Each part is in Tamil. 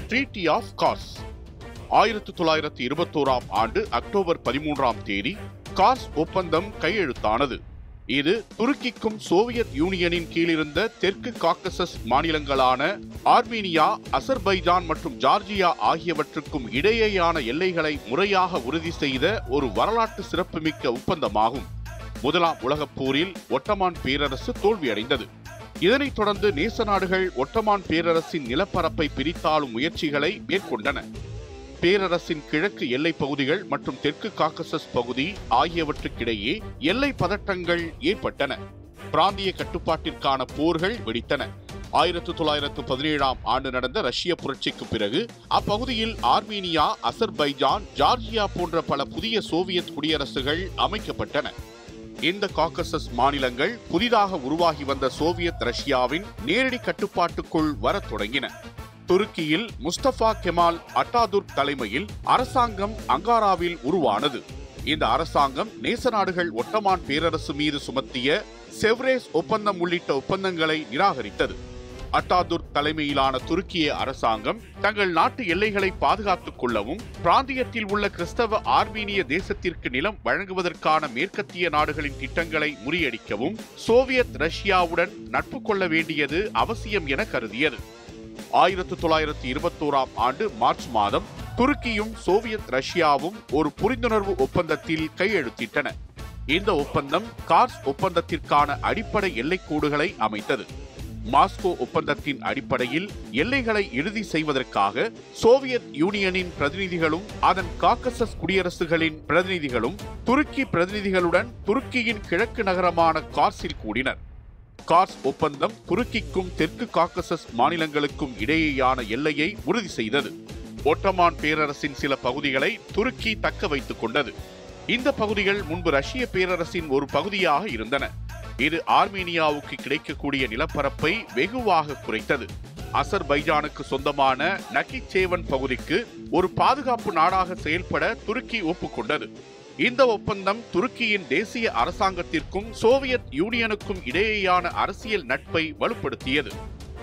Treaty of cars. 1921 ஆண்டு அக்டோபர் 13 கார்ஸ் ஒப்பந்தம் கையெழுத்தானது. இது துருக்கிக்கும் சோவியத் யூனியனின் கீழிருந்த தெற்கு காக்கசஸ் மாநிலங்களான ஆர்மீனியா, அசர்பைஜான் மற்றும் ஜார்ஜியா ஆகியவற்றுக்கும் இடையேயான எல்லைகளை முறையாக உறுதி செய்த ஒரு வரலாற்று சிறப்புமிக்க ஒப்பந்தமாகும். முதலாம் உலகப் போரில் ஒட்டமான் பேரரசு தோல்வியடைந்தது. இதனைத் தொடர்ந்து நேச நாடுகள் ஒட்டமான் பேரரசின் நிலப்பரப்பை பிரித்தாளும் முயற்சிகளை மேற்கொண்டன. பேரரசின் கிழக்கு எல்லை பகுதிகள் மற்றும் தெற்கு காக்கசஸ் பகுதி ஆகியவற்றுக்கிடையே எல்லை பதட்டங்கள் ஏற்பட்டன. பிராந்திய கட்டுப்பாட்டிற்கான போர்கள் வெடித்தன. 1917 ஆண்டு நடந்த ரஷ்ய புரட்சிக்கு பிறகு அப்பகுதியில் ஆர்மீனியா, அசர்பைஜான், ஜார்ஜியா போன்ற பல புதிய சோவியத் குடியரசுகள் அமைக்கப்பட்டன. இந்த காக்கசஸ் மாநிலங்கள் புதிதாக உருவாகி வந்த சோவியத் ரஷ்யாவின் நேரடி கட்டுப்பாட்டுக்குள் வரத் தொடங்கின. துருக்கியில் முஸ்தபா கெமால் அட்டாதுர்க் தலைமையில் அரசாங்கம் அங்காராவில் உருவானது. இந்த அரசாங்கம் நேச நாடுகள் ஒட்டமான் பேரரசு மீது சுமத்திய செவ்ரேஸ் ஒப்பந்தம் உள்ளிட்ட ஒப்பந்தங்களை நிராகரித்தது. அட்டாதுர்க் தலைமையிலான துருக்கிய அரசாங்கம் தங்கள் நாட்டு எல்லைகளை பாதுகாத்துக் கொள்ளவும், பிராந்தியத்தில் உள்ள கிறிஸ்தவ ஆர்மீனிய தேசத்திற்கு நிலம் வழங்குவதற்கான மேற்கத்திய நாடுகளின் திட்டங்களை முறியடிக்கவும் சோவியத் ரஷ்யாவுடன் நட்பு கொள்ள வேண்டியது அவசியம் என கருதியது. 1921 ஆண்டு மார்ச் மாதம் துருக்கியும் சோவியத் ரஷ்யாவும் ஒரு புரிந்துணர்வு ஒப்பந்தத்தில் கையெழுத்திட்டன. இந்த ஒப்பந்தம் கார்ஸ் ஒப்பந்தத்திற்கான அடிப்படை எல்லைக்கோடுகளை அமைத்தது. மாஸ்கோ ஒப்பந்தத்தின் அடிப்படையில் எல்லைகளை இறுதி செய்வதற்காக சோவியத் யூனியனின் பிரதிநிதிகளும் அதன் காக்கசஸ் குடியரசுகளின் பிரதிநிதிகளும் துருக்கி பிரதிநிதிகளுடன் துருக்கியின் கிழக்கு நகரமான கார்ஸில் கூடினர். கார்ஸ் ஒப்பந்தம் துருக்கிக்கும் தெற்கு காக்கசஸ் மாநிலங்களுக்கும் இடையேயான எல்லையை உறுதி செய்தது. ஒட்டமான் பேரரசின் சில பகுதிகளை துருக்கி தக்க வைத்துக் கொண்டது. இந்த பகுதிகள் முன்பு ரஷ்ய பேரரசின் ஒரு பகுதியாக இருந்தன. இது ஆர்மீனியாவுக்கு கிடைக்கக்கூடிய நிலப்பரப்பை வெகுவாக குறைத்தது. அசர்பைஜானுக்கு சொந்தமான நகிச்சேவன் பகுதிக்கு ஒரு பாதுகாப்பு நாடாக செயல்பட துருக்கி ஒப்புக்கொண்டது. இந்த ஒப்பந்தம் துருக்கியின் தேசிய அரசாங்கத்திற்கும் சோவியத் யூனியனுக்கும் இடையேயான அரசியல் நட்பை வலுப்படுத்தியது.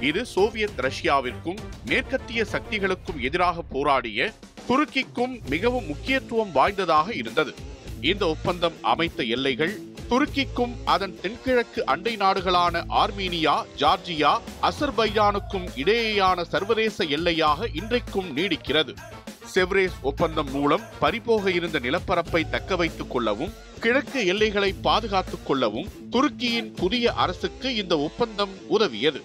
இது சோவியத் ரஷ்யாவிற்கும் மேற்கத்திய சக்திகளுக்கும் எதிராக போராடிய துருக்கிக்கும் மிகவும் முக்கியத்துவம் வாய்ந்ததாக இருந்தது. இந்த ஒப்பந்தம் அமைத்த எல்லைகள் துருக்கிக்கும் அதன் தென்கிழக்கு அண்டை நாடுகளான ஆர்மீனியா, ஜார்ஜியா, அசர்பைஜானுக்கும் இடையேயான சர்வதேச எல்லையாக இன்றைக்கும் நீடிக்கிறது. செவ்ரேஸ் ஒப்பந்தம் மூலம் பறிபோக இருந்த நிலப்பரப்பை தக்க வைத்துக் கொள்ளவும், கிழக்கு எல்லைகளை பாதுகாத்துக் கொள்ளவும் துருக்கியின் புதிய அரசுக்கு இந்த ஒப்பந்தம் உதவியது.